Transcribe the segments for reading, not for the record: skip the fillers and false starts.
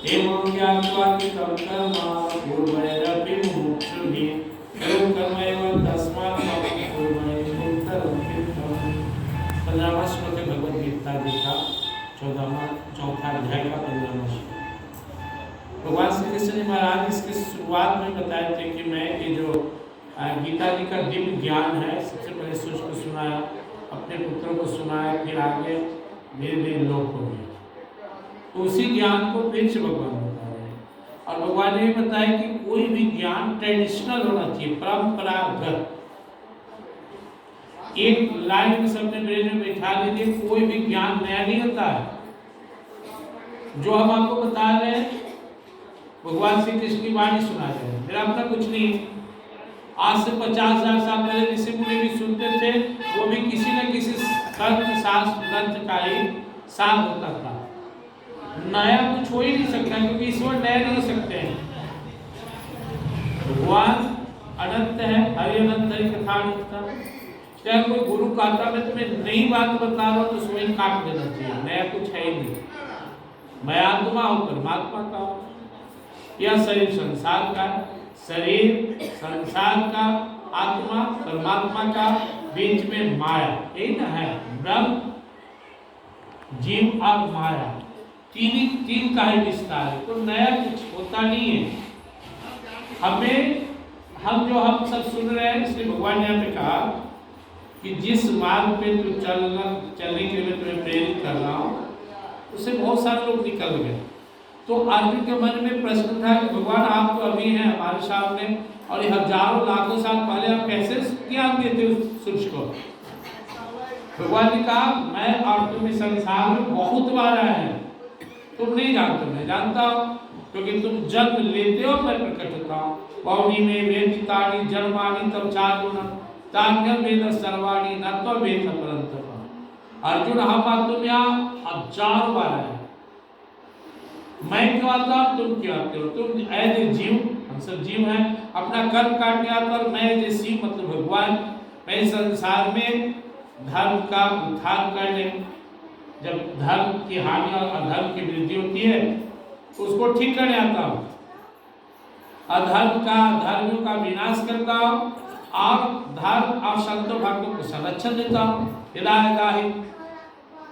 एवं ज्ञात्वा कृतं कर्म पूर्वैरपि मुमुक्षुभिः एवं कर्मैव तस्मात् पापं पूर्वैः उत्तरं कृतं। 15वां श्लोक है भगवद गीता जी का चौथा अध्याय का 15वां श्लोक। भगवान श्री कृष्ण जी महाराज इसकी शुरुआत में बताए थे कि मैं ये जो गीता जी का दिव्य ज्ञान है, सबसे पहले सूर्य को सुनाया, अपने पुत्रों को सुनाया, फिर आगे धीरे धीरे लोक हो गया। तो उसी ज्ञान को फिर से भगवान बता रहे हैं। और भगवान ने बताया कि कोई भी ज्ञान ट्रेडिशनल होना चाहिए, परंपरागत। एक लाइन में सबने ब्रेन में बैठा लीजिए, कोई भी ज्ञान नया नहीं होता है। जो हम आपको बता रहे हैं भगवान श्री कृष्ण की वाणी सुना रहे हैं, मेरा अपना कुछ नहीं। आज से 50,000 साल पहले ऋषि मुनि भी सुनते थे, वो भी किसी न किसी शास्त्र ग्रंथ का ही सार होता था। नया कुछ हो ही नहीं सकता, क्योंकि ईश्वर नया नहीं हो सकते हैं। भगवान अनंत है, हरि अनंत है, कथा अनंत है। चाहे कोई गुरु कहता मैं तुम्हें नई बात बता रहा हूँ तो स्वयं काट देना चाहिए, नया कुछ है ही नहीं। मैं आत्मा हूँ, परमात्मा का हूँ। यह शरीर संसार का, शरीर संसार का, आत्मा परमात्मा का, बीच में माया, यही ना है ब्रह्म, जीव और माया, तीन का ही विस्तार है। तो नया कुछ होता नहीं है। हम सब सुन रहे हैं, इसलिए भगवान ने यहाँ पे कहा कि जिस मार्ग पे तू चलने के लिए तुम्हें प्रेरित कर रहा हूँ, उससे बहुत सारे लोग निकल गए। तो अर्जुन के मन में प्रश्न था कि भगवान आप तो अभी हैं हमारे सामने, और ये हजारों लाखों साल पहले आप कैसे ज्ञान देते उस सूर्य को। भगवान ने कहा मैं और तुम इस संसार में बहुत बार आए हैं, तुम नहीं जानते, मैं जानता हूँ, क्योंकि तुम जन्म लेते हो मैं प्रकट होता हूँ। पौनी में वेदितानि जन्मानि तब चारुण तान्यम वेद सर्वाणि न तो वेद परंतप। अर्जुन हम तुम यहाँ हजारों बार आए, मैं क्यों आता हूँ, तुम क्यों आते हो। तुम एज ए जीव, हम सब जीव हैं, अपना कर्म काटने आता, और मैं एज ए शिव मतलब भगवान, मैं संसार में धर्म का उत्थान करने, जब धर्म की हानि और अधर्म की वृद्धि होती है उसको ठीक करने आता हूँ, धर्मियों का विनाश करता हूँ, और धर्म और संतों भक्तों को संरक्षण देता हूँ। हिदायताहि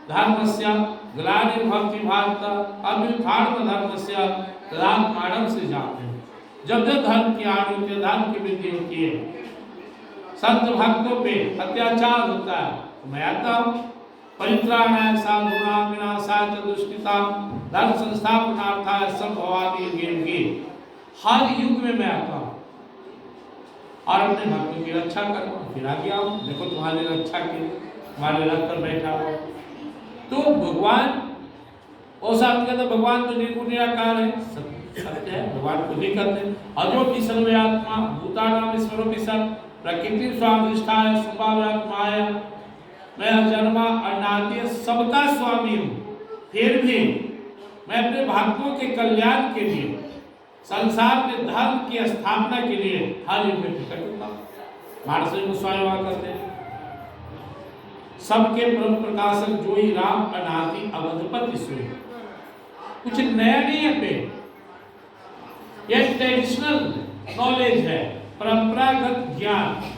धर्मस्य ग्लानिर्भवति भारत अभ्युत्थानं धर्मस्य तदात्मानं सृजामि। जब धर्म की हानि होती है, धर्म की वृद्धि होती है, संत भक्तों पे अत्याचार होता है, तो मैं आता हूँ। परित्राणाय साधूनां विनाशाय च दुष्कृतां धर्म संस्थापनार्थाय संभवामि युगे युगे। हर युग में मैं आता हूँ और अपने भक्तों की रक्षा करूँ। फिर आ गया हूँ, देखो तुम्हारी रक्षा के लिए तुम्हारे रथ पर बैठा हुआ। तो भगवान ऐसा कहते भगवान तो निर्गुण निराकार है, सत्य है, भगवान को नहीं करते। अजो सर्वे आत्मा भूतानां ईश्वरो सत् प्रकृति स्वामिष्ठाय स्वभावात्माय। मैं जन्मा अनादि सबका स्वामी हूँ, फिर भी मैं अपने भक्तों के कल्याण के लिए, संसार में धर्म की स्थापना के लिए हर युग में प्रकट होता हूँ। भारत को स्वयं करते हैं सबके परम प्रकाशक जो ही राम अनादि अवधपति सोई। कुछ नया नहीं है पे, यह ट्रेडिशनल नॉलेज है, परंपरागत ज्ञान।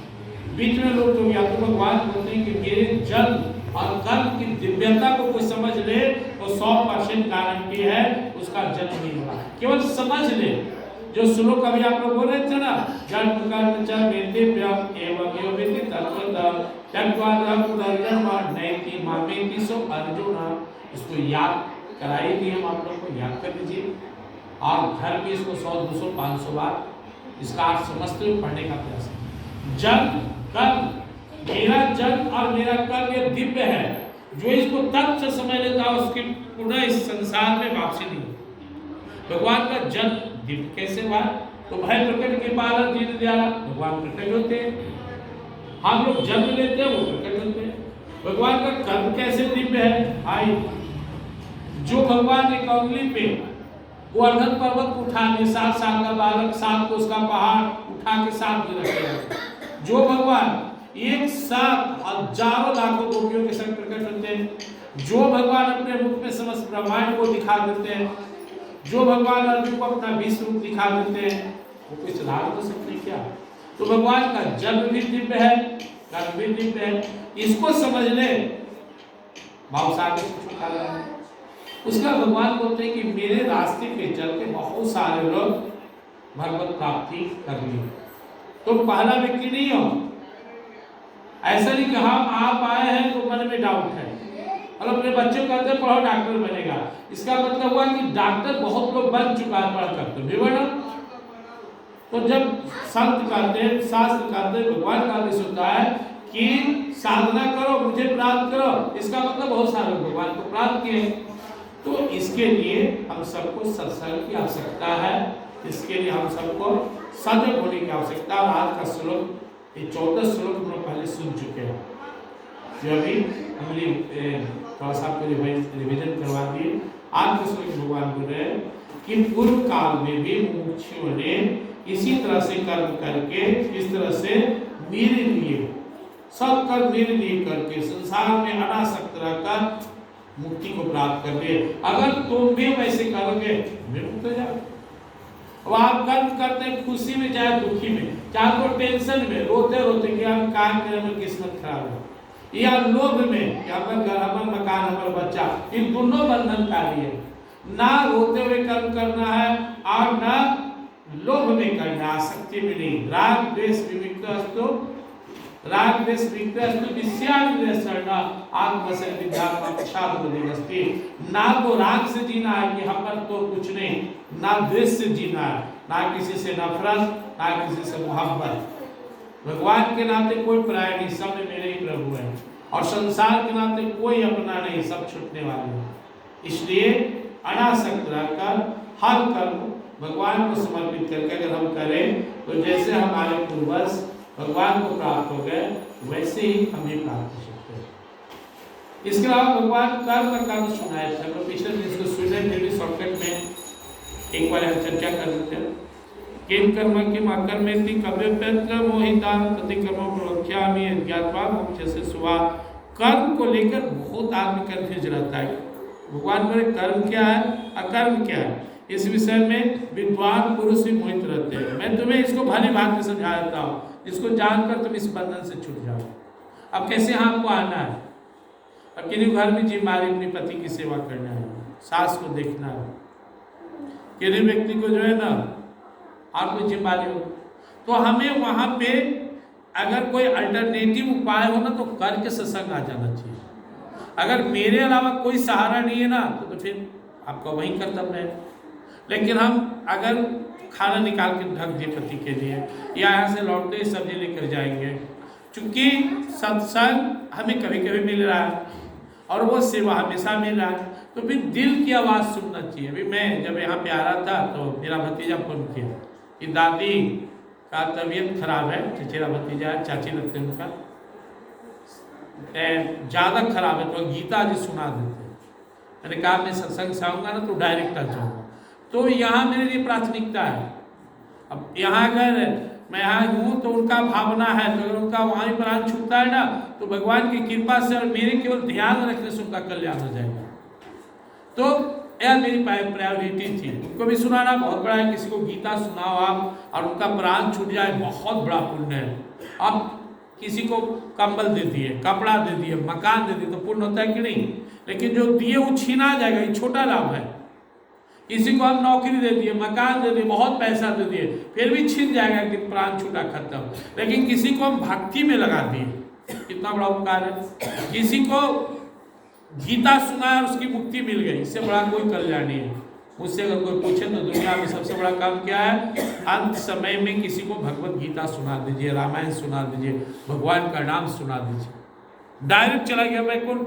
बीच में लोग तो या तो भगवान बोलते हैं कि मेरे जन्म और कर्म की दिव्यता को कोई समझ ले वो 100% गारंटी है उसका जन्म नहीं होगा। केवल समझ ले, जो श्लोक अभी आप लोग बोल रहे थे ना, जन्म कर्म च वेदिव्यम एवं यो वेदि तत्वतः तद्वादं पुनर्जन्म नैति मामेति सो अर्जुन। इसको याद कराइए, हम आप लोग को याद कर लीजिए और घर में इसको 100 200 500 बार इसका अर्थ समझते हुए पढ़ने का प्रयास करें। जन्म कर्म, मेरा जन्म और मेरा कर्म ये दिव्य है, जो इसको तब से समझ लेता है उसकी पुनः इस संसार में वापसी नहीं। भगवान का जन्म दिव्य कैसे हुआ, तो भय प्रकट के पालन दीन दयाला भगवान प्रकट होते हैं। हम लोग जन्म लेते हैं, वो प्रकट होते हैं। भगवान का कर्म कैसे दिव्य है भाई, जो भगवान एक अंगुली पे गोवर्धन पर्वत को उठा के 7 साल का बालक 7 को उसका पहाड़ उठा के 7 दिन रखे, जो भगवान एक साथ हजारों लाखों गोपियों के संग प्रकट होते हैं, जो भगवान अपने मुख में समस्त ब्रह्मांड को दिखा देते हैं, जो भगवान अर्जुन को अपना 20 रूप दिखा देते हैं वो कोई सुधार हो सकते क्या? तो भगवान का जन्म भी दिव्य है, कर्म भी दिव्य है, इसको समझ ले भाव आगे से चुका रहा है। उसका भगवान बोलते हैं कि मेरे रास्ते पे चल के बहुत सारे लोग भगवत प्राप्ति कर ली, तुम पहला व्यक्ति नहीं हो। ऐसा नहीं कि हम आप आए हैं तो मन में डाउट है और अपने बच्चों को कहते हैं पढ़ो डॉक्टर बनेगा, इसका मतलब हुआ कि डॉक्टर बहुत लोग बन चुका है पढ़ कर, तुम भी बनो। तो जब संत कहते हैं, शास्त्र कहते हैं, भगवान का आदेश होता है कि साधना करो मुझे प्राप्त करो, इसका मतलब बहुत सारे भगवान को प्राप्त किए। तो इसके लिए हम सबको सत्संग की आवश्यकता है, इसके लिए हम सबको सजग होने की आवश्यकता है। आज का श्लोक, ये 14 श्लोक हम लोग पहले सुन चुके हैं, जो अभी हमने थोड़ा सा आपको रिविजन करवा दिए। आज के श्लोक भगवान बोल रहे हैं कि पूर्व काल में भी मुमुक्षुओं ने इसी तरह से कर्म करके, इस तरह से मेरे लिए सब कर्म मेरे लिए करके संसार में अनासक्त रहकर मुक्ति को प्राप्त कर लिए। अगर तुम भी वैसे करोगे मुक्त हो जाओगे। अब आप कर्म करते हैं खुशी में चाहे दुखी में, चाहे तो टेंशन में, रोते रोते कि हम काम करें में किस्मत खराब है, या लोभ में कि हमारा घर, हमारा मकान, हमारा बच्चा, इन दोनों बंधनकारी है। ना रोते हुए कर्म करना है और ना लोभ में करना, आसक्ति में नहीं। राग द्वेष विविक्तस्तु, राग द्वेष विविक्तस्तु विषयानुदेशर्णा आत्मसंग विद्यात्मा प्रसादोदिगस्ति। ना तो राग से जीना है कि हम पर तो कुछ नहीं, ना द्वेष से जीना है, ना किसी से नफरत, ना किसी से मोहब्बत। भगवान के नाते कोई पराया नहीं, सब मेरे ही प्रभु है, और संसार के नाते कोई अपना नहीं, सब छूटने वाले हैं। इसलिए अनासक्त रहकर हर कर्म भगवान को समर्पित करके अगर हम करें तो जैसे हमारे पूर्वज भगवान को प्राप्त हो गए वैसे ही हमें प्राप्त हो सकते हैं। इसके अलावा भगवान कर्म कर्म सुनाए थे, हम पिछले दिन इसको सुने थे, शॉर्टकट में एक बार हम चर्चा कर देते हैं। किम कर्म किम अकर्मेति कव्य पेत्र मोहिता तति कर्म प्रवक्ष्यामि ज्ञात्वा मोक्ष से सुवा। कर्म को लेकर बहुत आदमी कंफ्यूज रहता है, भगवान बोले कर्म क्या है अकर्म क्या है, इस विषय में विद्वान पुरुष भी मोहित रहते हैं। मैं तुम्हें इसको भली भांति समझा देता हूँ, इसको जानकर तुम इस बंधन से छूट जाओ। अब कैसे आपको आना है, अब किन्हीं घर में जिम्मेदारी अपने पति की सेवा करना है, सास को देखना है, किन्हीं व्यक्ति को जो है ना और कोई जिम्मेदारी हो, तो हमें वहाँ पे अगर कोई अल्टरनेटिव उपाय हो ना तो करके सत्संग आ जाना चाहिए। अगर मेरे अलावा कोई सहारा नहीं है ना तो फिर आपका वही कर्तव्य है। लेकिन हम अगर खाना निकाल के ढक दिए पति के लिए, या यहाँ से लौटते सब्जी लेकर जाएंगे, चूंकि सत्संग हमें कभी कभी मिल रहा है और वो सेवा हमेशा मिल रहा है, तो फिर दिल की आवाज़ सुनना चाहिए। अभी मैं जब यहाँ पे आ रहा था तो मेरा भतीजा फोन किया कि दादी का तबीयत खराब है, चचेरा भतीजा चाची लगते हैं उनका, ज़्यादा खराब है, तो गीता जी सुना देते। मैंने कहा मैं सत्संग से आऊँगा ना तो डायरेक्ट आ जाऊँगा, तो यहाँ मेरे लिए प्राथमिकता है। अब यहाँ अगर मैं यहाँ हूँ तो उनका भावना है, तो अगर उनका वहाँ भी प्राण छूटता है ना तो भगवान की कृपा से और मेरे केवल ध्यान रखने से उनका कल्याण हो जाएगा। तो यह मेरी प्रायोरिटी थी, उनको भी सुनाना बहुत बड़ा है। किसी को गीता सुनाओ आप और उनका प्राण छूट जाए, बहुत बड़ा पुण्य है। आप किसी को कंबल दे दिए, कपड़ा दे दिए, मकान दे दिए तो पुण्य होता है कि नहीं? लेकिन जो दिए वो छीना जाएगा, ये छोटा लाभ है। किसी को हम नौकरी दे दिए, मकान दे दिए, बहुत पैसा दे दिए, फिर भी छीन जाएगा कि प्राण छूटा खत्म। लेकिन किसी को हम भक्ति में लगा दिए, कितना बड़ा उपकार है। किसी को गीता सुनाया और उसकी मुक्ति मिल गई, इससे बड़ा कोई कल्याण नहीं है। मुझसे अगर कोई पूछे तो दुनिया में सबसे बड़ा काम क्या है? अंत समय में किसी को भगवत गीता सुना दीजिए, रामायण सुना दीजिए, भगवान का नाम सुना दीजिए, डायरेक्ट चला गया वैकुंठ।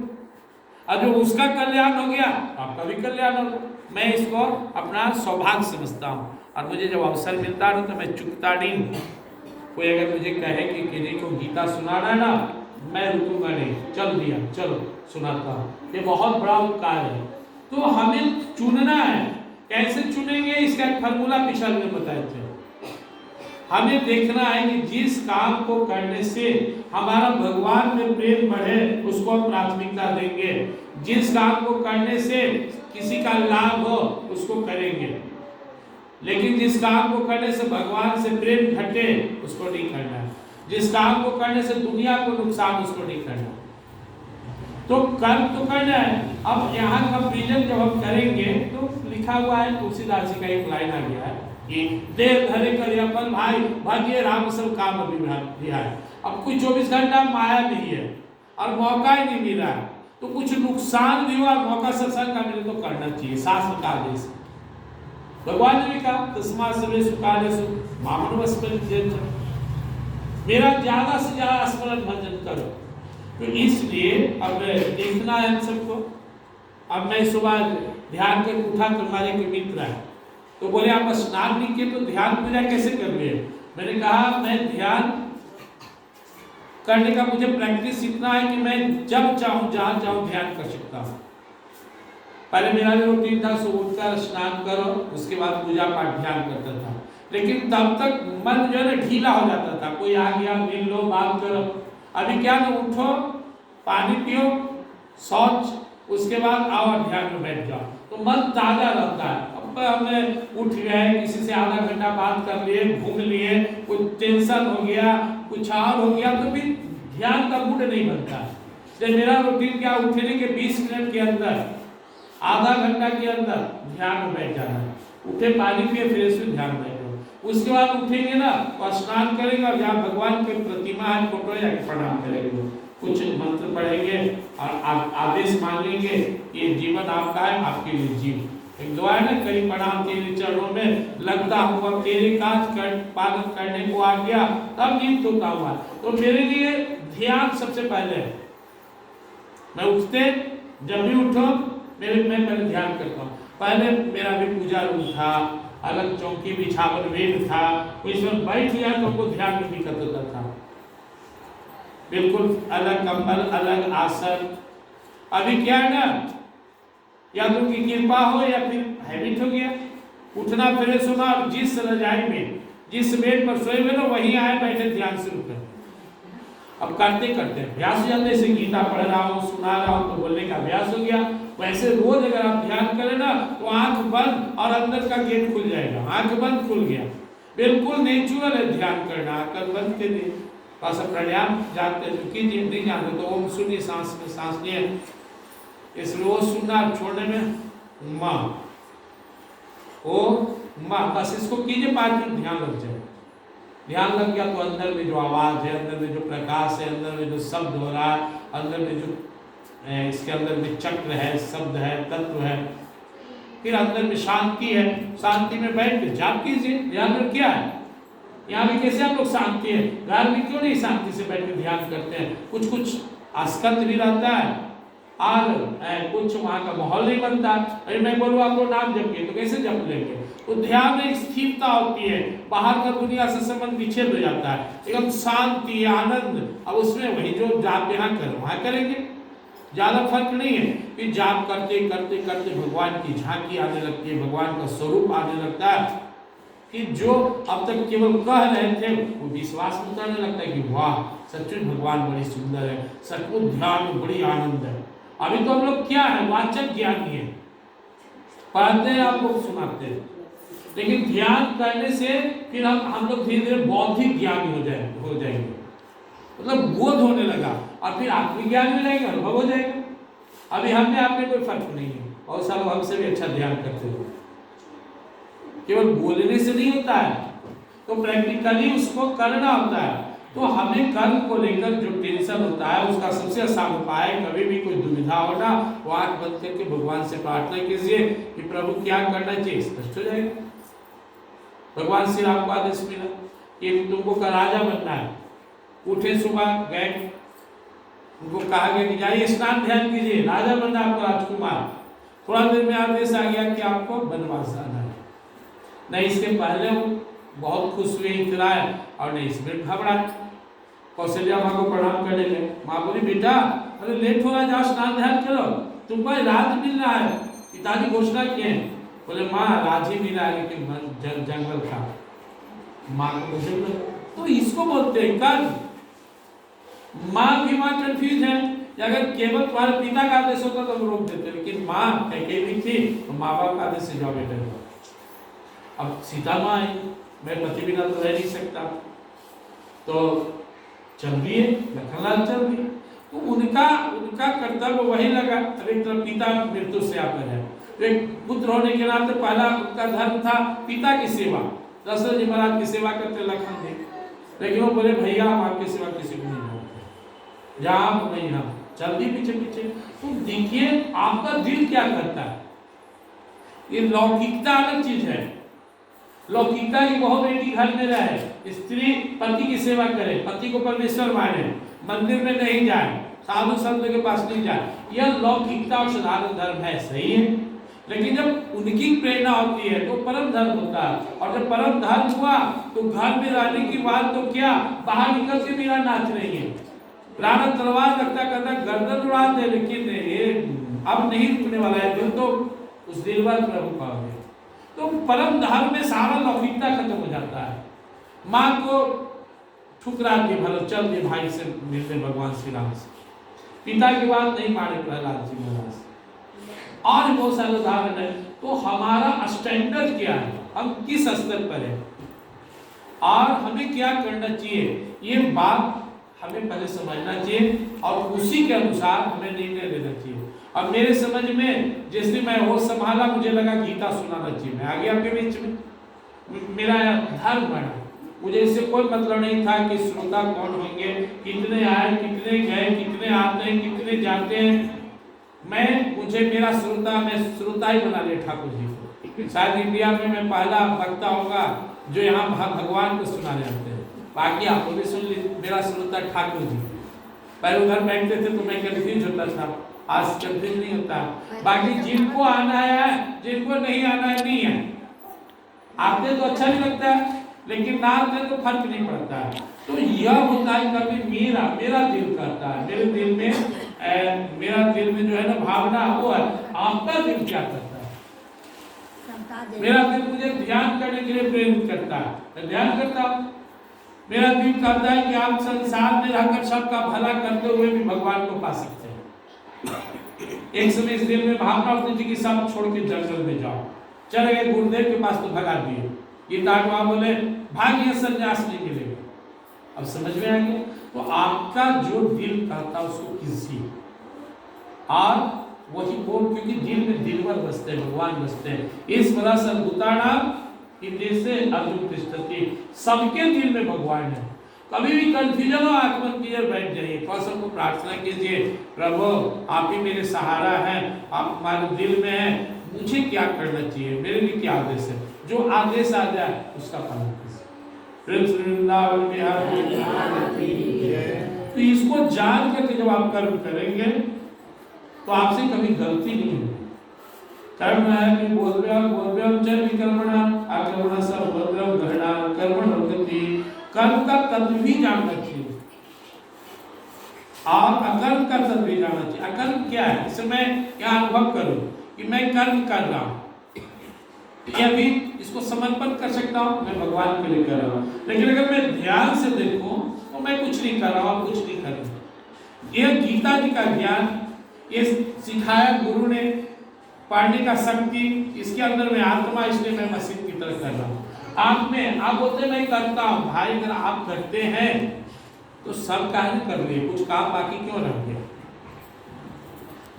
और जो उसका कल्याण हो गया आपका भी कल्याण होगा। मैं इसको अपना सौभाग्य समझता हूँ, और मुझे जब अवसर मिलता है तो मैं चुकता नहीं। कोई अगर मुझे कहे कि किसी को गीता सुनाना है ना, मैं रुकूंगा नहीं, चल दिया, चलो सुनाता हूँ। ये बहुत बड़ा उपकार है। तो हमें चुनना है, कैसे चुनेंगे इसका एक फार्मूला पिछले में बताए थे। हमें देखना है कि जिस काम को करने से हमारा भगवान में प्रेम बढ़े उसको हम प्राथमिकता देंगे, जिस काम को करने से किसी का लाभ हो उसको करेंगे, लेकिन जिस काम को करने से भगवान से प्रेम घटे उसको नहीं करना है, जिस काम को करने से दुनिया को नुकसान उसको नहीं करना। तो कर्म तो करना है। अब यहाँ कंपेरिजन जब हम करेंगे तो लिखा हुआ है, तुलसीदास जी का एक लाइन आ गया है कि देव धरे कर अपन भाई भाग्य राम सब काम दिया है। अब कोई 24 घंटा माया नहीं है और मौका ही नहीं मिल रहा है, तो कुछ नुकसान भी हुआ, मौका सत्संग का मिले तो करना चाहिए, शास्त्र का आदेश। भगवान ने भी कहा तस्मा सवे सुकाले सु मामन वस्पन, मेरा ज्यादा से ज्यादा स्मरण भजन करो। तो इसलिए अब देखना है हम सबको। अब मैं सुबह ध्यान कर उठा तो हमारे कोई मित्र है, तो बोले आप स्नान नहीं किए तो ध्यान पूजा कैसे कर लिए? मैंने कहा मैं ध्यान करने का मुझे प्रैक्टिस इतना है कि मैं जब चाहूं जहां चाहूं ध्यान कर सकता हूं। पहले मेरा भी रूटीन था, सुबह उठकर स्नान करो, उसके बाद पूजा पाठ ध्यान करता था, लेकिन तब तक मन जो है ना ढीला हो जाता था, कोई आ गया मिल लो बात करो। अभी क्या ना, उठो पानी पियो शौच, उसके बाद आओ ध्यान में बैठ जाओ, तो मन ताजा रहता है। अब हमें उठ गए, किसी से आधा घंटा बात कर लिए, घूम लिए, कुछ टेंशन हो गया, कुछ और हो गया, तो फिर ध्यान का मूड नहीं बनता। तो मेरा रूटीन क्या, उठने के 20 मिनट के अंदर, आधा घंटा के अंदर ध्यान में बैठ जाना है। उठे पानी पिए फिर इसमें ध्यान बैठो, उसके बाद उठेंगे ना तो स्नान करेंगे और जहाँ भगवान की प्रतिमा है फोटो जाके प्रणाम करेंगे, कुछ मंत्र पढ़ेंगे और आदेश मांगेंगे, ये जीवन आपका है, आपके लिए जीव। एक दुआ है ना, कई प्रणाम तेरे चरणों में, लगता हुआ तेरे काज पालन करने को आ गया, तब नींद होता हुआ। तो मेरे लिए ध्यान सबसे पहले है। मैं उठते जब भी उठो मैं पहले ध्यान करता हूँ। पहले मेरा भी पूजा रूम था, अलग चौकी बिछावन वेद था, इसमें बैठ गया तो हमको ध्यान में दिक्कत होता था, बिल्कुल अलग कंबल अलग आसन। अभी क्या है ना, या तो उनकी कृपा हो या फिर हैबिट हो गया, उठना फ्रेश होना, और जिस रजाई में जिस बेड पर सोए हुए ना वहीं आए बैठे ध्यान शुरू कर। अब करते करते अभ्यास जाते, से गीता पढ़ रहा हूँ सुना रहा हूँ तो बोलने का अभ्यास हो गया। वैसे रोज अगर आप ध्यान करें ना तो आंख बंद और अंदर का गेट खुल जाएगा, आंख बंद खुल गया, बिल्कुल नेचुरल है ध्यान करना। आंख बंद के लिए बस प्राणायाम जानते तो कीजिए, नहीं जानते तो ओम सुनिए, सांस में सांस लिए, इस रोज सुनना छोड़ने में माँ ओ माँ, बस इसको कीजिए 5 मिनट, ध्यान लग जाए। ध्यान लग गया तो अंदर में जो आवाज है, अंदर में जो प्रकाश है, अंदर में जो शब्द हो रहा है, अंदर में जो इसके अंदर में चक्र है, शब्द है, तत्व है, फिर अंदर में शांति है। शांति में बैठ के जाप कीजिए। ध्यान में क्या है, यहाँ भी कैसे हम लोग शांति है, घर में क्यों नहीं शांति से बैठ के ध्यान करते हैं? कुछ कुछ आस्कंद भी रहता है और कुछ वहाँ का माहौल नहीं बनता। अरे मैं बोलूँ आप लोग नाम जपिए तो कैसे जप लेंगे? तो ध्यान में एक स्थिरता होती है, बाहर का दुनिया से संबंध विच्छेद हो जाता है, एकदम शांति आनंद। अब उसमें वही जो जाप यहाँ करें वहाँ करेंगे, ज्यादा फर्क नहीं है। कि जाप करते करते करते भगवान की झांकी आने लगती है, भगवान का स्वरूप आने लगता है, कि जो अब तक केवल कह रहे थे वो विश्वास में उतरने लगता है कि वाह सचमुच भगवान बड़ी सुंदर है, सचमुच ध्यान में बड़ी आनंद है। अभी तो हम लोग क्या है, वाचक ज्ञानी है, पढ़ते हैं आप लोग सुनाते हैं, लेकिन ध्यान करने से फिर हम लोग धीरे धीरे बौद्धिक ज्ञानी हो जाएंगे, मतलब बोध होने लगा, और फिर आत्मज्ञान में जाएगा, अनुभव हो जाएगा। अभी हमने आप में कोई फर्क नहीं है, और सब हमसे भी अच्छा ध्यान करते हो। केवल बोलने से नहीं होता है, तो प्रैक्टिकली उसको करना होता है। तो हमें कर्म को लेकर जो टेंशन होता है उसका सबसे आसान उपाय, कभी भी कोई दुविधा हो ना, वो आंख बंद करके भगवान से प्रार्थना कीजिए कि प्रभु क्या करना चाहिए, स्पष्ट हो जाएगा। भगवान श्री राम को आदेश मिला कि तुमको का राजा बनना है। उठे सुबह गए, उनको कहा गया कि जाइए स्नान ध्यान कीजिए, राजा बनना आपको राजकुमार। थोड़ा देर में आदेश आ गया कि आपको वनवास जाना है। नहीं इसके पहले वो बहुत खुश हुए, इतराए, और नहीं इसमें घबराए। कौशल्या माँ को प्रणाम करने लगे। माँ बोली बेटा अरे लेट हो रहा है, जाओ स्नान ध्यान करो, तुमको राज मिल रहा है, पिताजी घोषणा किए। बोले माँ राज ही मिला है लेकिन जंगल था, माँ को वचन दो, तो इसको बोलते हैं कर्म। माँ भी माँ कंफ्यूज है, अगर केवल तुम्हारे पिता का आदेश होता तो रोक देते, लेकिन माँ कैकेयी थी तो माँ बाप का आदेश से जाओ बेटे। अब सीता माँ आई, मैं पति बिना तो रह नहीं सकता, तो चल दिए, लखनलाल चल दिए। तो उनका कर्तव्य वही लगा। एक तरफ पिता मृत्यु से आकर है, तो एक पुत्र होने के नाते पहला उनका धर्म था पिता की सेवा। दशरथ जी महाराज की सेवा करते लखन थे, लेकिन वो बोले भैया हम आपकी सेवा किसी को नहीं करते, जहाँ आप नहीं हम चल दिए पीछे पीछे। तो देखिए आपका दिल क्या करता है। ये लौकिकता अलग चीज है। लौकिकता की बहु बेटी घर में रहे, स्त्री पति की सेवा करे, पति को परमेश्वर माने, मंदिर में नहीं जाए, साधु संत के पास नहीं जाए, यह लौकिकता और साधारण धर्म है, सही है। लेकिन जब उनकी प्रेरणा होती है तो परम धर्म होता है, और जब परम धर्म हुआ तो घर में रहने की बात तो क्या, बाहर निकल के मेरा नाच रही है, राणा तलवार रखता करता गर्दन उड़ा दे, लेकिन ये अब नहीं रुकने वाला है, दिल तो उस दिलवर प्रभु का हो गया। तो परम धर्म में सारा लौकिकता खत्म हो जाता है। माँ को ठुकरा के भले चल दे भाई से मिलते भगवान श्री राम से, पिता की बात नहीं माने प्रहलाद जी महाराज, और बहुत सारे उदाहरण है। तो हमारा स्टैंडर्ड क्या है, हम किस स्तर पर है और हमें क्या करना चाहिए, ये बात हमें पहले समझना चाहिए और उसी के अनुसार हमें निर्णय लेना चाहिए। अब मेरे समझ में जैसे मैं वो संभाला, मुझे लगा गीता सुनाना चाहिए, मैं आ गया आपके बीच में, मेरा धर्म बना। मुझे इससे कोई मतलब नहीं था कि श्रोता कौन होंगे, कितने आए, कितने गए, कितने आते हैं, कितने जाते हैं। मुझे मेरा श्रोता, मैं श्रोता ही बना लिया ठाकुर जी को। शायद इंडिया में मैं पहला वक्ता होगा जो यहाँ भगवान को सुनाने आते हैं। बाकी आप भी सुन लीजिए, मेरा श्रोता ठाकुर जी। पहले उधर बैठते थे तो मैं कंफ्यूज होता था, आज कंफ्यूज नहीं होता। बाकी जिनको आना है, जिनको नहीं आना है नहीं है, आते तो अच्छा नहीं लगता है, लेकिन ना आते तो फर्क नहीं पड़ता है। तो यह होता है कभी मेरा दिल करता है, मेरे दिल में मेरा दिल में जो है ना भावना वो है, आपका दिल क्या करता है। मेरा दिल मुझे ध्यान करने के लिए प्रेरित करता है, मैं ध्यान करता हूँ। मेरा दिल करता है कि आप संसार में रहकर सबका भला करते हुए भी भगवान को पा सकते हैं। एक समय इस दिल में भावना होती थी कि सब छोड़ के जंगल में जाओ, चले गए गुरुदेव के पास तो भगा दिए, गीता वहां बोले भाग्य संन्यास नहीं मिलेगा। अब समझ में आ गया। तो आपका जो दिल कहता है उसको कीजिए, और वही बोल, क्योंकि दिल में दिलवर बसते हैं, भगवान बसते हैं। इस वजह से भूतानाम जैसे अर्जुन तिष्ठति, सबके दिल में भगवान है। कभी भी कंफ्यूजन हो, आंख बंद कीजिए, बैठ जाइए, कौशल को प्रार्थना कीजिए, प्रभु आप ही मेरे सहारा हैं, आप हमारे दिल में हैं, मुझे क्या करना चाहिए, मेरे लिए क्या आदेश है, जो आदेश आ जाए उसका पालन कीजिए। तो इसको जान करके जब आप कर्म करेंगे तो आपसे कभी गलती नहीं होगी। कर्म है कि बोलव्यम च विकर्मणा आकर्मणा सब बोलव्यम घृणा कर्मण गति, कर्म का तत्व भी जानना चाहिए और अकर्म का तत्व भी जानना चाहिए। अकर्म क्या है, इसे मैं क्या अनुभव करूं कि मैं कर्म कर रहा हूं, यह भी इसको समर्पण कर सकता हूं, मैं भगवान के लिए कर रहा हूं। लेकिन अगर मैं ध्यान से देखूं तो मैं कुछ नहीं कर रहा हूं, कुछ नहीं कर रहा। यह गीता जी का ज्ञान, ये सिखाया गुरु ने, पढ़ने का शक्ति इसके अंदर में आत्मा, इसलिए मैं मशीन की तरह कर रहा हूँ। आप में आप बोलते मैं करता हूँ, भाई अगर आप करते हैं तो सब काहे कर लिए, कुछ काम बाकी क्यों रह गया।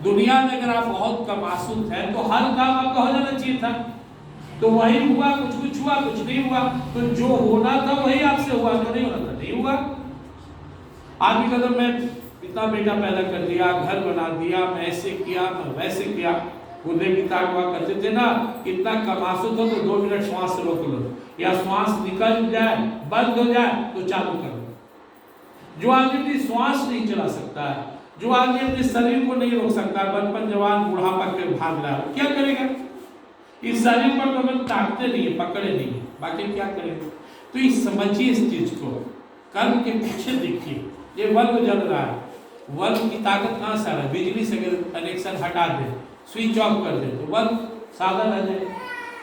दुनिया में अगर आप बहुत कमासुत हैं तो हर काम आपका हो जाना चाहिए था, तो वही हुआ, कुछ हुआ, कुछ नहीं हुआ। तो जो होना था वही आपसे हुआ, जो नहीं होना था नहीं हुआ। आदमी का तो मैं इतना बेटा पैदा कर दिया, घर बना दिया, मैं ऐसे किया, मैं वैसे किया। गुरुदेव गीता हुआ करते थे ना, इतना कमासुत हो तो 2 मिनट श्वास रोक लो, या श्वास निकल जाए, बंद हो जाए तो चालू कर लो। जो आदमी अपनी श्वास नहीं चला सकता है, जो आदमी अपने शरीर को नहीं रोक सकता, बचपन जवान बुढ़ापा के भाग रहा है, क्या करेगा। इस शरीर पर तो हम ताकते नहीं है, पकड़े नहीं है, बाकी क्या करेंगे। तो ये समझिए इस चीज को, कर्म के पीछे देखिए। ये बल्ब जल रहा है, बल्ब की ताकत कहाँ से आ रहा है, बिजली से कनेक्शन हटा दे, स्विच ऑफ कर दे तो बल्ब सादा रह जाए।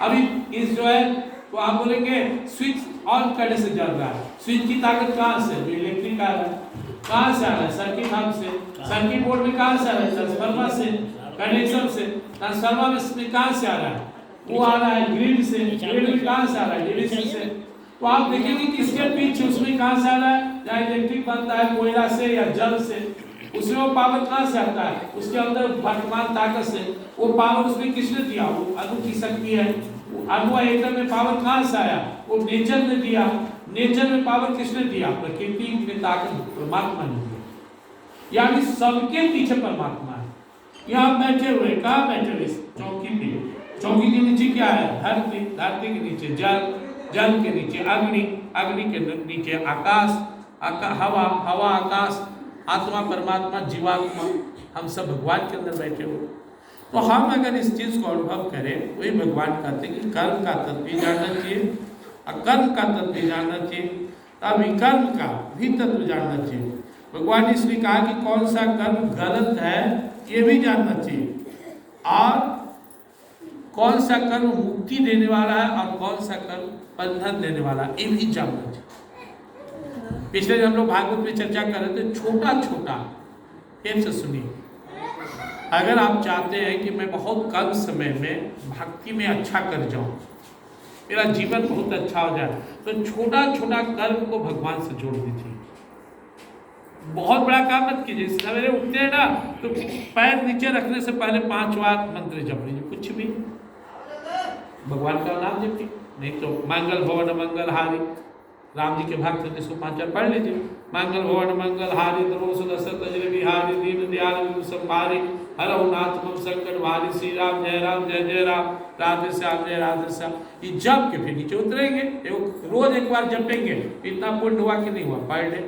अभी इस जो है तो आप बोलेंगे स्विच ऑन करने से जल रहा है। स्विच की ताकत कहाँ से? जो इलेक्ट्रिक आ रहा है, कहाँ से आ रहा है? सर्किट हाउस से। सर्किट बोर्ड में कहाँ से आ रहा है? ट्रांसफार्मर से, कनेक्शन से। ट्रांसफार्मर में कहाँ से आ रहा है? वो आ रहा है ग्रिड से। ग्रिड में कहाँ से आ रहा है? डीवीसी से। तो आप देखेंगे कि इसके पीछे उसमें कहाँ से आ रहा है? चाहे इलेक्ट्रिक बनता है कोयला से या जल से, उसमें वो पावर कहाँ से आता है? उसके अंदर वर्तमान ताकत से। वो पावर उसमें किसने दिया? वो अणु की शक्ति है। अणु एटम में पावर कहाँ से आया? वो नेचर ने दिया। नेचर में पावर किसने दिया? प्रकृति में ताकत परमात्मा ने दिया। यानी सबके पीछे परमात्मा है। यहाँ बैठे हुए, कहाँ बैठे हुए? चौकी पे। चौकी के नीचे क्या है? धरती। धरती के नीचे जल, जल के नीचे अग्नि, अग्नि के नीचे आकाश, हवा, हवा आकाश, आत्मा परमात्मा, जीवात्मा, हम सब भगवान के अंदर बैठे हुए। तो हम अगर इस चीज को अनुभव करें, वही भगवान कहते हैं कि कर्म का तत्व भी जानना चाहिए, अकर्म का तत्व भी जानना चाहिए, विकर्म का भी तत्व जानना चाहिए। भगवान ने इसलिए कहा कि कौन सा कर्म गलत है ये भी जानना चाहिए, और कौन सा कर्म मुक्ति देने वाला है और कौन सा कर्म बंधन देने वाला है ये भी जानना चाहिए। पिछले हम लोग भागवत में चर्चा कर रहे थे, छोटा छोटा एक से सुनिए। अगर आप चाहते हैं कि मैं बहुत कम समय में भक्ति में अच्छा कर जाऊं, मेरा जीवन बहुत अच्छा हो जाए, तो छोटा छोटा कर्म को भगवान से जोड़ दीजिए। बहुत बड़ा काम मत कीजिए। सवेरे उठते हैं ना, तो पैर नीचे रखने से पहले 5 बार मंत्र जप लीजिए, कुछ भी भगवान का नाम जपिए। नहीं तो मंगल भवन मंगल हारी, राम जी के भक्त हैं, इसको 5 बार पढ़ लीजिए। मंगल भवन मंगल हारी, द्रोह सुदर्शन तजर बिहारी, दीन दयाल विभु संभारी, हरहु नाथ मम संकट भारी, श्री राम जय जय राम, राधे श्याम जय राधे श्याम। ये जप के फिर नीचे उतरेंगे, रोज एक बार जपेंगे। इतना पुण्य हुआ कि नहीं हुआ? पर डे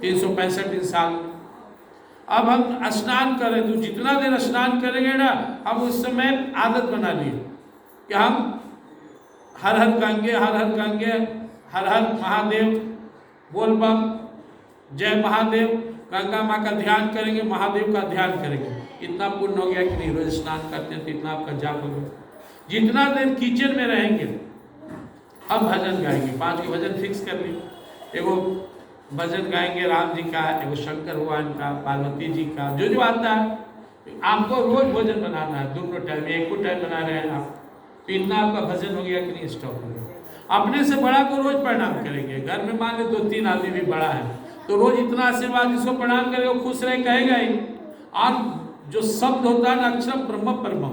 365 दिन साल। अब हम स्नान करें तो जितना देर स्नान करेंगे ना, हम उस समय आदत बना लिए कि हम हर हर गंगे, हर हर गंगे, हर हर महादेव, बोल बम, जय महादेव, गंगा माँ का ध्यान करेंगे, महादेव का ध्यान करेंगे। इतना पुण्य हो गया कि नहीं? रोज स्नान करते हैं तो इतना आपका जाप हो गया। जितना देर किचन में रहेंगे, अब भजन गाएंगे। 5 के भजन फिक्स कर लिए। एगो भजन गाएंगे राम जी का, एगो शंकर भगवान का, पार्वती जी का, जो आता है। आपको रोज भोजन बनाना है, दोनों टाइम, एक को टाइम बना रहे हैं आप, तो इतना आपका भजन हो गया कि नहीं? स्टॉप हो गया। अपने से बड़ा को रोज प्रणाम करेंगे। घर में मान लो 2-3 आदमी भी बड़ा है, तो रोज इतना आशीर्वाद जिसको प्रणाम करेगा वो खुश रहे, कहेगा ही। और जो शब्द होता है ना, अक्षर ब्रह्म परम,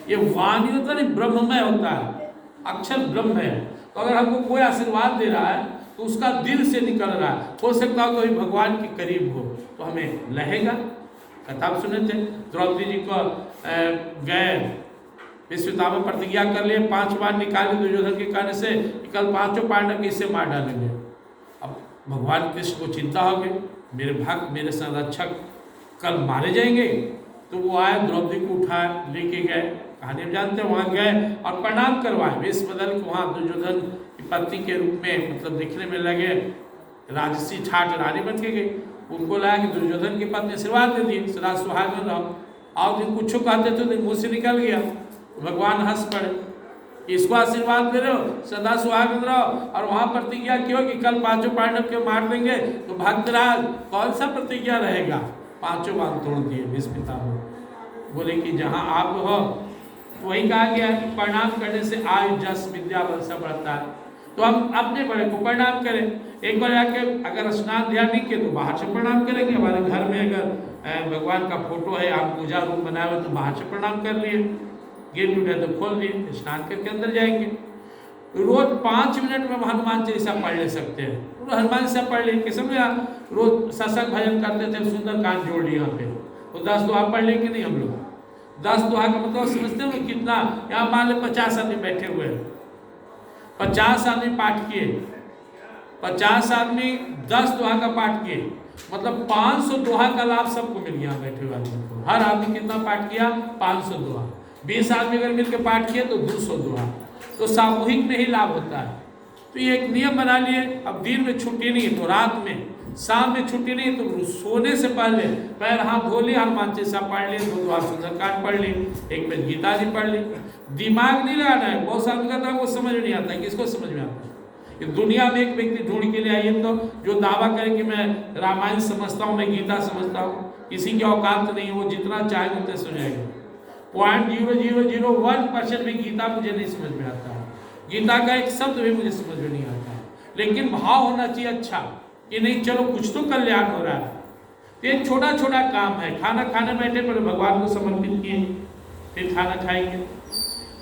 ये वाणी होता है, ब्रह्ममय होता है, अक्षर ब्रह्म है। तो अगर हमको कोई आशीर्वाद दे रहा है तो उसका दिल से निकल रहा है। हो सकता हो कोई भगवान के करीब हो तो हमें लहेगा। कथा सुने थे, द्रौपदी जी को गए विश्वतामा प्रतिज्ञा कर लिए, 5 बार निकाले दुर्योधन के कहने से, कल 5 पांडव किससे मार डालेंगे। अब भगवान कृष्ण को चिंता हो गई, मेरे भक्त, मेरे संरक्षक कल मारे जाएंगे। तो वो आए, द्रौपदी को उठाए, लेके गए, कहानी हम जानते हैं, वहाँ गए और प्रणाम करवाए। वेश बदल के वहाँ दुर्योधन की पत्नी के रूप में, मतलब दिखने में लगे, राजसी ठाट रानी बन के गई। उनको लगा कि दुर्योधन की पत्नी आशीर्वाद दे दी, सदा सुहागन रहो। और दिन कुछ कहते थे तो मुँह से निकल गया। भगवान हंस पड़े, इसको आशीर्वाद दे रहे हो, सदा सुहागन रहो, और वहां प्रतिज्ञा क्यों कि कल 5 पांडव के मार देंगे। तो भक्तराज कौन सा प्रतिज्ञा रहेगा? 5 बार तोड़ दिए भीष्म बोले कि जहां आप हो, तो वही कहा गया कि प्रणाम करने से आयु जस विद्या बल सब बढ़ता है। तो हम अपने बड़े को प्रणाम करें। एक बार आके अगर स्नान ध्यान नहीं किए तो बाहर से प्रणाम करेंगे। हमारे घर में अगर भगवान का फोटो है, आप पूजा रूम बनाए हुए, तो बाहर से प्रणाम कर लिए। गेट उठे तो खोल दिए, स्नान करके अंदर जाएंगे। रोज 5 मिनट में हनुमान चालीसा पढ़ ले सकते हैं। हनुमान चालीसा पढ़ ले के समझ, रोज सत्संग भजन करते थे, सुंदर कांड जोड़ लिए यहाँ पे, तो 10 दोहा पढ़ ले कि नहीं? हम लोग 10 दोहा का मतलब समझते हो कितना? यहाँ मान लो 50 आदमी बैठे हुए हैं, 50 आदमी पाठ किए, 50 आदमी 10 दोहा का पाठ किए, मतलब 500 दोहा का लाभ सबको मिल गया बैठे हुए आदमी को। हर आदमी कितना पाठ किया? 500 दोहा। 20 आदमी अगर मिलकर पाठ किए तो 200 दोहा। तो सामूहिक में ही लाभ होता है। तो ये एक नियम बना लिए। अब दिन में छुट्टी नहीं तो रात में, शाम में छुट्टी नहीं तो सोने से पहले पैर हाथ धो लिए, हनुमान चालीसा पढ़ लिए, 2 दोहा सुंदरकांड पढ़ ली, एक पेज गीता जी पढ़ ली। दिमाग नहीं लगाना है। बहुत साल का वो समझ में नहीं आता है, किसको समझ में आता है? दुनिया में एक व्यक्ति ढूंढ के ले आइए तो जो दावा करे कि मैं रामायण समझता हूँ, मैं गीता समझता हूँ, किसी की औकात नहीं, वो जितना चाहे उतने सुनेगा। 0.0001% भी गीता मुझे नहीं समझ में आता है, गीता का एक शब्द भी मुझे समझ में नहीं आता है, लेकिन भाव होना चाहिए अच्छा कि नहीं चलो कुछ तो कल्याण हो रहा है। तो एक छोटा छोटा काम है, खाना खाने बैठे पर भगवान को समर्पित किए, फिर खाना खाएंगे,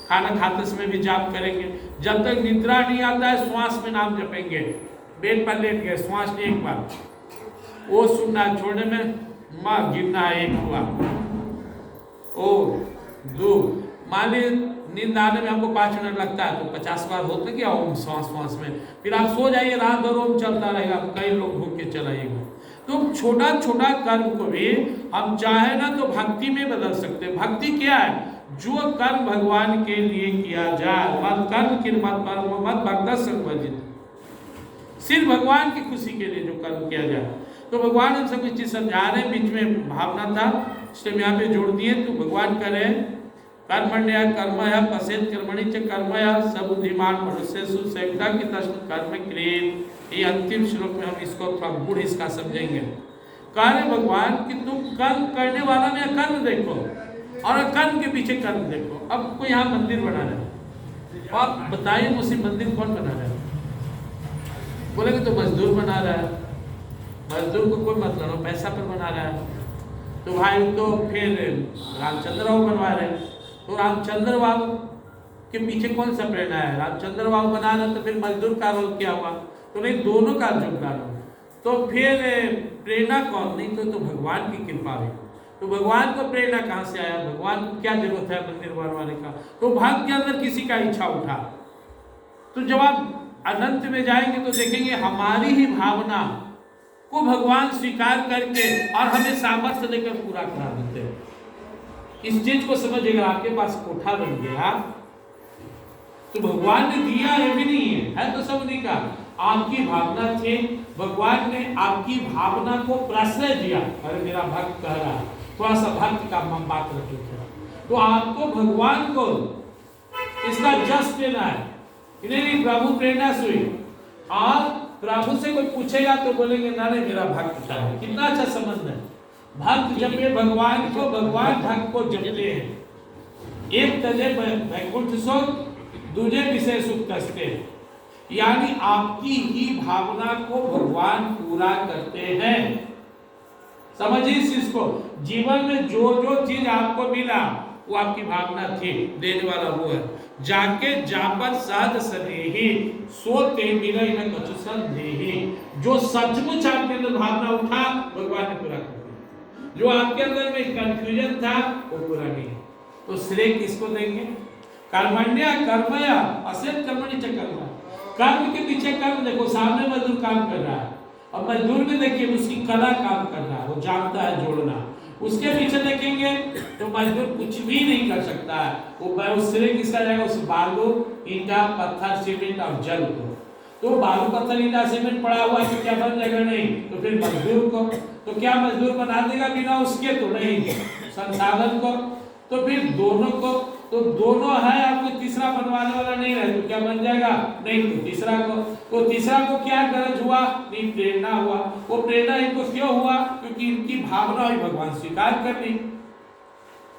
खाना खाते समय भी जाप करेंगे, जब तक निद्रा नहीं आता है श्वास में नाम जपेंगे, बेड पर लेट गए श्वास ने एक बार, वो सुनना छोड़ने में माँ गिरना एक हुआ, ओ दो, मान ली नींद आने में हमको 5 मिनट लगता है तो 50 बार होता क्या ओम श्वास में, फिर आप सो जाइए, रात भर ओम चलता रहेगा, कई लोग भूख के चलाइएगा। तो छोटा छोटा कर्म को भी हम चाहे ना तो भक्ति में बदल सकते हैं। भक्ति क्या है? जो कर्म भगवान के लिए किया जाए, मत कर्म किन मत परम मत भक्त संवर्जित, सिर्फ भगवान की खुशी के लिए जो कर्म किया जाए। तो भगवान हम सब कुछ चीज समझा रहे, बीच में भावना था इसलिए यहाँ पे जोड़ दिए। तो भगवान करे कर्मण्य कर्मया पश्येत कर्मणि च कर्मया सबुद्धिमान मनुष्येषु संयुक्ता की तस्मात् कर्म क्रियेत। ये अंतिम श्लोक में हम इसको थोड़ा गुण इसका समझेंगे। कह रहे भगवान कि तुम कर्म करने वाला में कर्म देखो और कर्म के पीछे कर्म देखो। अब कोई यहाँ मंदिर बना रहा है, आप बताइए मुझसे मंदिर कौन बना रहा है? बोलेंगे तो मजदूर बना रहा है, मजदूर को कोई मतलब नहीं, पैसा पर बना रहा है। तो भाई तो फिर रामचंद्र बाबू बनवा रहे हैं, तो रामचंद्र बाबू के पीछे कौन सा प्रेरणा है? रामचंद्र बाबू बना रहे तो फिर मजदूर का रोल क्या हुआ? तो नहीं, दोनों का योगदान हो। तो फिर प्रेरणा कौन? नहीं तो भगवान की कृपा है। तो भगवान को प्रेरणा कहाँ से आया? भगवान को क्या जरूरत है मंदिर बनवाने का? तो भक्त के अंदर किसी का इच्छा उठा। तो जब आप अनंत में जाएंगे तो देखेंगे हमारी ही भावना को भगवान स्वीकार करके और हमें सामर्थ्य देकर पूरा करा देते हैं। इस चीज को समझिएगा, आपके पास कोठा बन गया तो भगवान ने दिया है भी नहीं है तो सब नहीं का, आपकी भावना थी, भगवान ने आपकी भावना को प्रश्रय दिया। अरे मेरा भक्त कह रहा है, थोड़ा सा भक्त का बात रखिए, तो आपको भगवान को इसका जस देना है। नहीं प्रभु प्रेरणा सुई, आप प्रभु से कोई पूछेगा तो बोलेंगे ना नहीं मेरा भक्त है। कितना अच्छा संबंध है, भक्त जपे भगवान को, भगवान भक्त को जपते हैं। एक तजे वैकुंठ सुख, दूजे विषय सुख कसते, यानी आपकी ही भावना को भगवान पूरा करते हैं। समझिए इस चीज को, जीवन में जो जो चीज आपको मिला वो आपकी भावना थी, देने वाला वो है। जाके जापर सहज सनेही, सोते मिले न कछु संदेही। जो सचमुच आपके अंदर भावना उठा भगवान ने पूरा कर दिया, जो आपके अंदर में कंफ्यूजन था वो पूरा नहीं। तो श्रेय किसको देंगे? कर्मण्य कर्मया असेत कर्मणि च कर्म, कर्म के पीछे कर्म देखो। सामने मजदूर काम कर रहा है, अब मजदूर में देखिए उसकी कला काम कर रहा है, वो जानता है जोड़ना। उसके पीछे देखेंगे तो मजदूर कुछ भी नहीं कर सकता है, वो श्रेय किसका जाएगा? उस बालू ईंटा पत्थर सीमेंट और जल को। तो बालू पत्थर ईंटा सीमेंट पड़ा हुआ है तो क्या बन जाएगा? नहीं। तो फिर मजदूर को, तो क्या मजदूर बना देगा बिना उसके? तो नहीं। संसाधन को, तो फिर दोनों को, तो दोनों है, आपको तीसरा बनवाने वाला नहीं रहे तो क्या बन जाएगा? नहीं। तो तीसरा को, तो तीसरा को क्या गरज हुआ? नहीं, प्रेरणा हुआ। वो प्रेरणा इनको क्यों हुआ? क्योंकि इनकी भावना ही भगवान स्वीकार कर ली।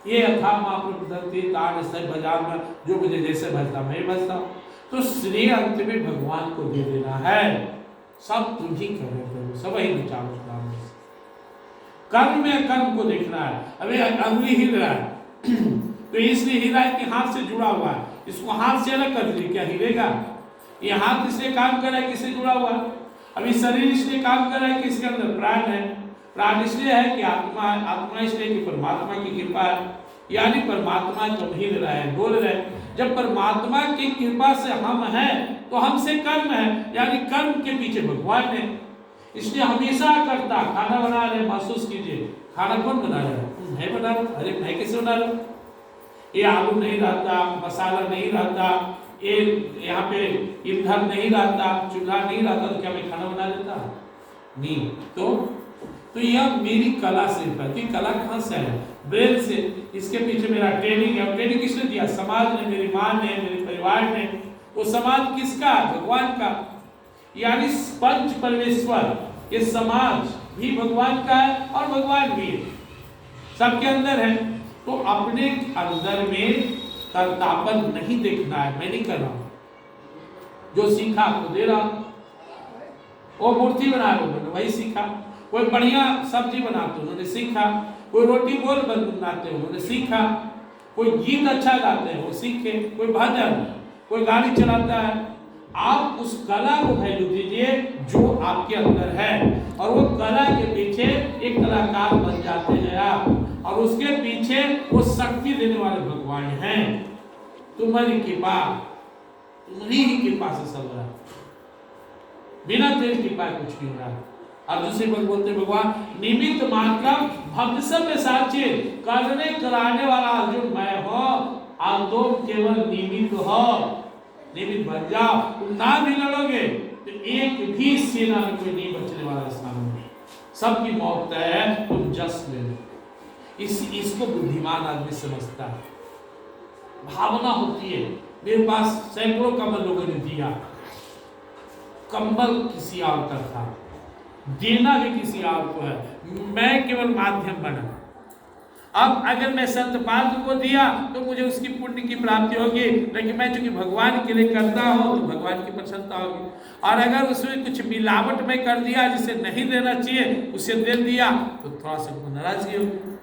ये अथा महाप्रभु धरती तान से बाजार में जो मुझे जैसे भजता मैं भजता हूँ। तो श्रेय अंत में भगवान को दे देना है, सब तुम ही कर रहे हो, सब ही विचार कर्म में कर्म को देखना है। अभी अंगुली हिल रहा है तो इसलिए हिला है कि हाथ से जुड़ा हुआ है, इसको हाथ से अलग कर दीजिए, क्या हिलेगा? ये हाथ इसलिए काम कर रहा है, किससे जुड़ा हुआ है? अभी शरीर इसलिए काम कर रहा है कि इसके अंदर प्राण है, प्राण इसलिए है कि आत्मा है, आत्मा इसलिए कि परमात्मा की कृपा है, यानी परमात्मा जब हिल रहा है बोल रहे हैं। जब परमात्मा की कृपा से हम हैं तो हमसे कर्म है, यानी कर्म के पीछे भगवान है। इसलिए हमेशा करता, खाना बना रहे महसूस कीजिए, खाना कौन बना रहा है? मैं बना रहा हूँ। अरे मैं कैसे बना रहा हूँ? ये आलू नहीं रहता, मसाला नहीं रहता, ये यहाँ पे ईंधन नहीं रहता, चूल्हा नहीं रहता तो क्या मैं खाना बना देता? नहीं। तो यह मेरी कला से प्रति, कला कहाँ से है? ब्रेन से। इसके पीछे मेरा ट्रेनिंग है, ट्रेनिंग किसने दिया? समाज ने, मेरी माँ ने, मेरे परिवार ने। वो समाज किसका? भगवान का। यानी पंच परमेश्वर, ये समाज भी भगवान का है और भगवान भी है, सबके अंदर है। तो अपने अंदर में कर्तापन नहीं देखना है, मैं नहीं कर रहा हूं, जो सीखा आपको दे रहा हूं। वो मूर्ति बना रहे उन्होंने वही सीखा, कोई बढ़िया सब्जी बनाते उन्होंने सीखा, कोई रोटी बोल बनाते उन्होंने सीखा, कोई गीत अच्छा गाते हैं वो सीखे, कोई भजन, कोई गाड़ी चलाता है। आप उस कला को वैल्यू दीजिए जो आपके अंदर है, और वो कला के पीछे एक कलाकार बन जाते हैं आप, और उसके पीछे वो शक्ति देने वाले भगवान हैं। तुम्हारी कृपा, तुम्हारी ही कृपा से सब रहा, बिना तेरी कृपा कुछ नहीं रहा। और दूसरी बात बोलते भगवान, निमित्त मात्र भक्त सब में साचे, करने कराने वाला अर्जुन मैं हो, आप तो केवल निमित्त हो, निमित्त बन जाओ। तुम ना भी लड़ोगे तो एक भी सेना में कोई नहीं बचने वाला सामने, सबकी मौत तय है, तुम जस ले लो। इसको बुद्धिमान आदमी समझता है, भावना होती है। मेरे पास सैकड़ों कंबल लोगों ने दिया, कंबल किसी और का था, देना भी किसी और को है, मैं केवल माध्यम बना। अब अगर मैं संत पात्र को दिया तो मुझे उसकी पुण्य की प्राप्ति होगी, लेकिन मैं चूंकि भगवान के लिए करता हूं तो भगवान की प्रसन्नता होगी। और अगर उसमें कुछ मिलावट में कर दिया जिसे नहीं देना चाहिए, उसे दे दिया तो थोड़ा सा नाराजगी होगी।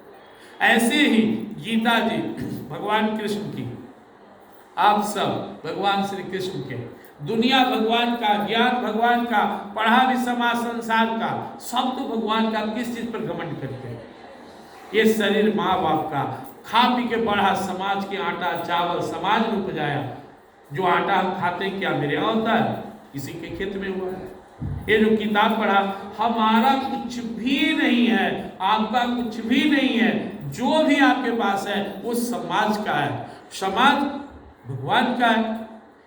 ऐसे ही गीता जी भगवान कृष्ण की, आप सब भगवान श्री कृष्ण के, दुनिया भगवान का, ज्ञान भगवान का, पढ़ा भी समाज संसार का, सब तो भगवान का। किस चीज पर घमंड करते हैं? ये शरीर माँ बाप का, खा पी के बढ़ा, समाज के आटा चावल समाज में उपजाया। जो आटा हम खाते हैं क्या मेरे यहाँ होता है? किसी के खेत में हुआ है। ये जो किताब पढ़ा, हमारा कुछ भी नहीं है, आपका कुछ भी नहीं है, जो भी आपके पास है वो समाज का है, समाज भगवान का है,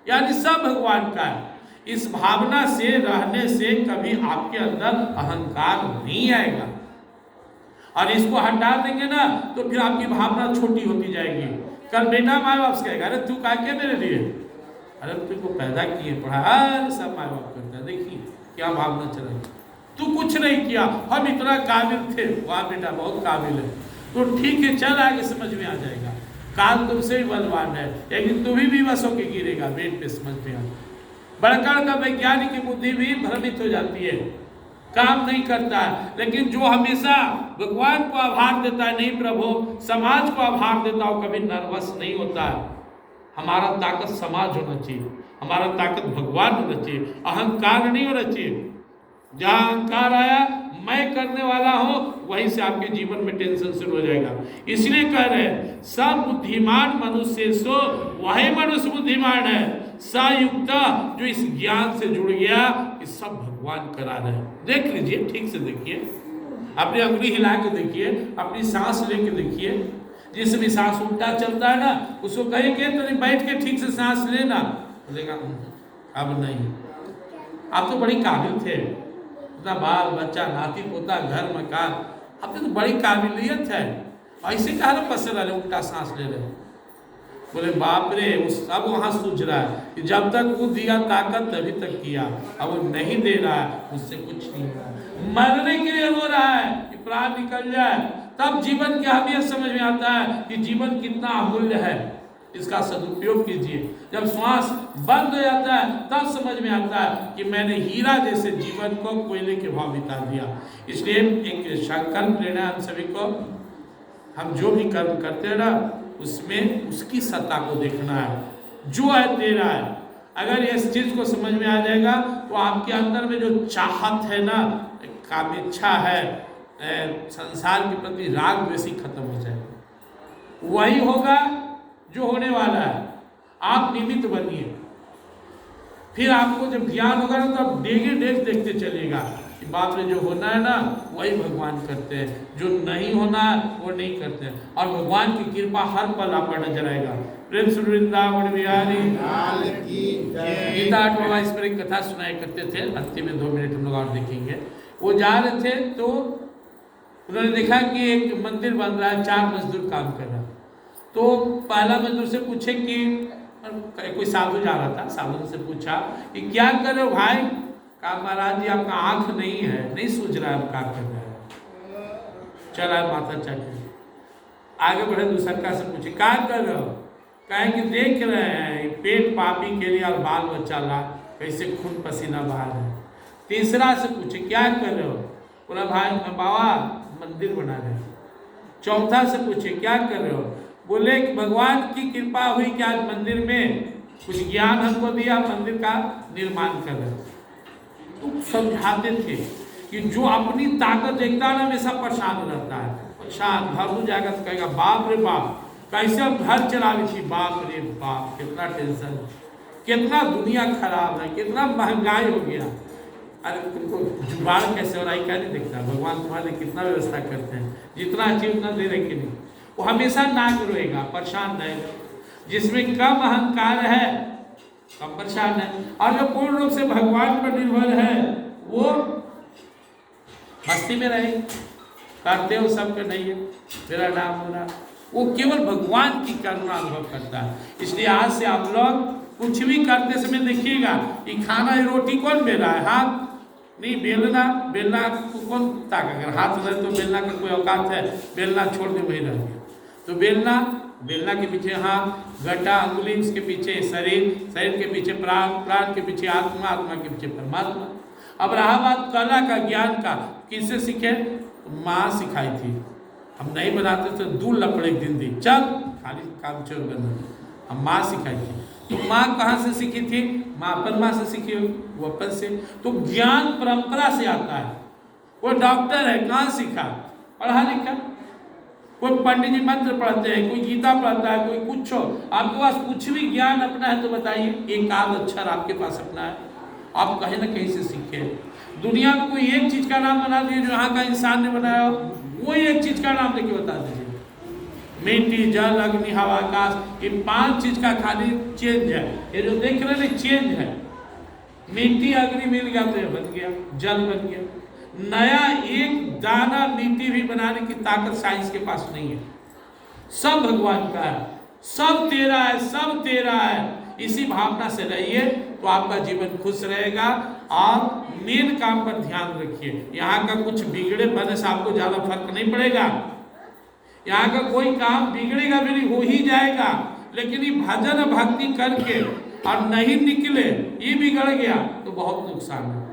यानी सब भगवान का है। इस भावना से रहने से कभी आपके अंदर अहंकार नहीं आएगा, और इसको हटा देंगे ना तो फिर आपकी भावना छोटी होती जाएगी। कल बेटा माँ बाप से कहेगा, अरे तू का क्या मेरे लिए, अरे तुमको पैदा किए, पढ़ा, सब माँ बाप करता है। देखिए क्या भावना चल रही, तू कुछ नहीं किया, हम इतना काबिल थे, वहाँ बेटा बहुत काबिल है, तो ठीक है चल आगे समझ में आ जाएगा, काल तुमसे भी बलवान है, लेकिन तू भी बस होके गिरेगा, वेट पे समझ में आ। बड़का का वैज्ञानिक की बुद्धि भी भ्रमित हो जाती है, काम नहीं करता है, लेकिन जो हमेशा भगवान को आभार देता है, नहीं प्रभु समाज को आभार देता हो, कभी नर्वस नहीं होता है। हमारा ताकत समाज होना चाहिए, हमारा ताकत भगवान होना चाहिए, अहंकार नहीं होना चाहिए। जहाँ अहंकार आया, मैं करने वाला हूं, वहीं से आपके जीवन में टेंशन शुरू हो जाएगा। इसलिए कह रहे हैं, सब बुद्धिमान मनुष्य सो वही मनुष्य बुद्धिमान है, सयुक्त जो इस ज्ञान से जुड़ गया कि सब भगवान करा रहे हैं। देख लीजिए, ठीक से देखिए, अपनी अंगुली हिला के देखिए, अपनी सांस लेके देखिए। जिस भी सांस उल्टा चलता है ना, उसको कहेंगे तो बैठ के ठीक से सांस लेना, बोलेगा अब नहीं, आप तो बड़ी काबिल थे, इतना बाल बच्चा नाती पोता घर मकान, अब तो बड़ी काबिलियत है, ऐसे कहा ना पसर रहे उल्टा सांस ले रहे। बोले बाप रे, वो सब वहां सूझ रहा है कि जब तक वो दिया ताकत तभी तक किया, अब वो नहीं दे रहा है, उससे कुछ नहीं हो रहा है, मरने के लिए हो रहा है कि प्राण निकल जाए, तब जीवन की अहमियत समझ में आता है कि जीवन कितना अमूल्य है, इसका सदुपयोग कीजिए। जब श्वास बंद हो जाता है तब समझ में आता है कि मैंने हीरा जैसे जीवन को कोयले के भाव बिता दिया। इसलिए एक संकल्प लेना है हम सभी को, हम जो भी कर्म करते हैं ना उसमें उसकी सत्ता को देखना है, जो है दे रहा है। अगर इस चीज को समझ में आ जाएगा तो आपके अंदर में जो चाहत है ना, कामेच्छा है, संसार के प्रति राग वैसी खत्म हो जाएगा, वही होगा जो होने वाला है। आप निमित्त बनिए, फिर आपको जब ज्ञान होगा ना तो आप डेगे डेग देखते चलिएगा कि बाप रे जो होना है ना वही भगवान करते हैं, जो नहीं होना है वो नहीं करते हैं, और भगवान की कृपा हर पल आप पर नजर आएगा। प्रेम से वृंदावन बिहारी गीता 8वां इस पर एक कथा सुनाया करते थे, अंतिम में 2 मिनट हम लोग और देखेंगे। वो जा रहे थे तो उन्होंने देखा कि एक मंदिर बन रहा है, 4 मजदूर काम कर रहा है। तो पहला मजदूर से पूछे कि कोई साधु जा रहा था, साधु से पूछा कि क्या कर रहे हो भाई? कहा महाराज जी आपका आंख नहीं है, नहीं सूझ रहा है, आप क्या कर रहे हैं। चला माता चाहिए आगे बढ़े, दूसरा से पूछे क्या कर रहे हो, कहें कि देख रहे हैं पेट पापी के लिए और बाल बच्चा ला कैसे खून पसीना बहा रहे हैं। तीसरा से पूछे क्या कर रहे हो, बोला भाई बाबा मंदिर बना रहे हैं। चौथा से पूछे क्या कर रहे हो, बोले कि भगवान की कृपा हुई कि आज मंदिर में कुछ ज्ञान हमको दिया, मंदिर का निर्माण कर रहे हो। तो समझाते थे कि जो अपनी ताकत देखता है ना हमेशा परेशान रहता है, परेशान घर हो जाएगा तो कहेगा बाप रे बाप कैसे हम घर चला ली थी, बाप रे बाप कितना टेंशन, कितना दुनिया खराब है, कितना महंगाई हो गया। अरे तुमको जुगाड़ कैसे हो रहा है क्या नहीं देखता, भगवान तुम्हारे कितना व्यवस्था करते हैं, जितना चाहिए उतना दे रहे कि नहीं। वो हमेशा नाक रोएगा, परेशान रहेगा। जिसमें कम अहंकार है कम परेशान है, और जो पूर्ण रूप से भगवान पर निर्भर है वो मस्ती में रहे, करते हो सबके नहीं है मेरा नाम हो रहा, वो केवल भगवान की करुणा अनुभव करता है। इसलिए आज से आप लोग कुछ भी करते समय देखिएगा कि खाना रोटी कौन बेल रहा है, हाथ नहीं बेलना, बेलना को कौन ताक, अगर हाथ रहे तो बेलना का कोई औकात है, बेलना छोड़ दे वही रह गया। तो बेलना, बेलना के पीछे हाथ, घटा अंगुली, उसके पीछे शरीर, शरीर के पीछे प्राण, प्राण के पीछे आत्मा, आत्मा के पीछे परमात्मा। अब रहा बात कला का, ज्ञान का, किससे सीखे, माँ सिखाई थी। हम नहीं बनाते तो दूर लपड़े दिन दी, चल खाली काम चोर करना, हम माँ सिखाई थी। तो माँ कहाँ से सीखी थी, माँ अपन माँ से सीखी होगी, वो अपन से। तो ज्ञान परंपरा से आता है। कोई डॉक्टर है कहाँ सीखा, पढ़ा लिखा। कोई पंडित जी मंत्र पढ़ते हैं, कोई गीता पढ़ता है, कोई कुछ हो। आपके पास कुछ भी ज्ञान अपना है तो बताइए, एक आध अक्षर आपके पास अपना है, आप कहीं ना कहीं से सीखे। दुनिया में कोई एक चीज का नाम बना दीजिए जो यहाँ का इंसान ने बनाया हो, वो एक चीज का नाम लेके बता दीजिए। मिट्टी, जल, अग्नि, हवा, आकाश, ये 5 चीज का खाली चेंज है। ये जो देख रहे हैं चेंज है। मिट्टी अग्नि मिल गया तो ये बन गया, जल बन गया। नया एक दाना मिट्टी भी बनाने की ताकत साइंस के पास नहीं है। सब भगवान का है, सब तेरा है, सब तेरा है। इसी भावना से रहिए तो आपका जीवन खुश रहेगा। और मेन काम पर ध्यान रखिए। यहाँ का कुछ बिगड़े बने से आपको ज्यादा फर्क नहीं पड़ेगा। यहाँ का कोई काम बिगड़ेगा भी नहीं, हो ही जाएगा। लेकिन ये भजन भक्ति करके और नहीं निकले, ये बिगड़ गया तो बहुत नुकसान है।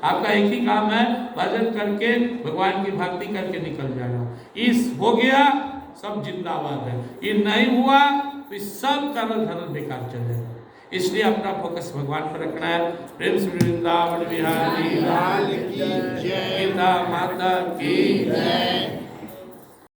आपका एक ही काम है, भजन करके भगवान की भक्ति करके निकल जाना। इस हो गया सब जिंदाबाद है, ये नहीं हुआ तो सब कर्म धर्म बेकार चल जाएगा। इसलिए अपना फोकस भगवान पर रखना है। प्रेम से वृंदावन बिहारी लाल की जय, माता की जय।